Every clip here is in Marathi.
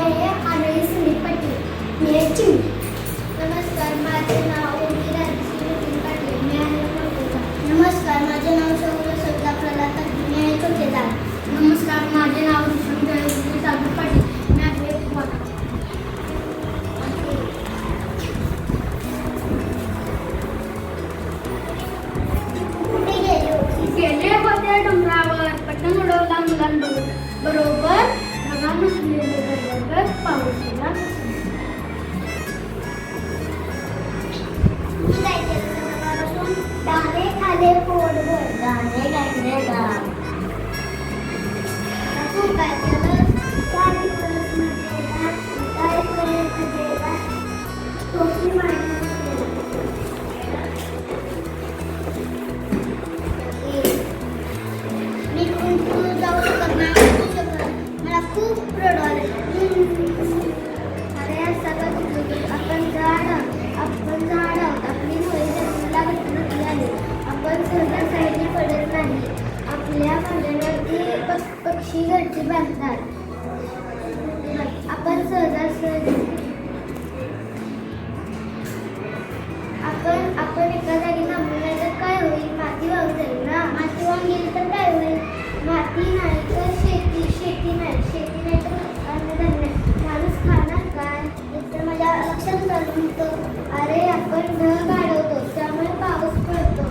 आहे आनंदी संदीप पाटील. मी आहे चिमणी. नमस्कार, माझे नाव नितीन पाटील. मी आहे मोठेदार. नमस्कार, माझे नाव शौर्य सौदा प्रल्हाद पाटील. मी आहे छोटेदार. नमस्कार, माझे नाव ऋषभ सागर पाटील. मी आहे मोठा. गेले होते डोंगरावर पतंग उडवला मुलांवर बरोबर ढगाळ नसलेले दरवाजात पाऊस आला. दाणे खाले पोटभर दाणे गायले गाव. तू काय केलं? काय दिवस मजेला काय करे मजेला टोपी मारली. मला खूप रडवाले. अरे सगळं आपण झाड आहोत. आपली होळी जन्माला घटना आली. आपण सहजा साईडने पडत नाही. आपल्या भांड्यावरती पक्षी घरची बांधतात. आपण सहजासहजी आपण एका जागी थांबलो नाही तर काय होईल? माती वाहून जाईल ना. माती वाहून गेली तर काय होईल? माती नाही तर शेती नाही तर अन्नधान्य. माणूस खाणार काय? तर माझ्या लक्षात आलं होतं, अरे आपण ढग वाढवतो त्यामुळे पाऊस पडतो.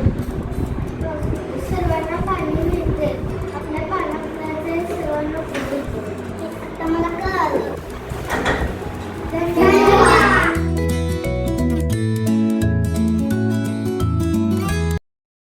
सर्वांना पाणी मिळते. आपल्या पाण्याचे सर्वांना उपयोग होतो. आता मला कळालं.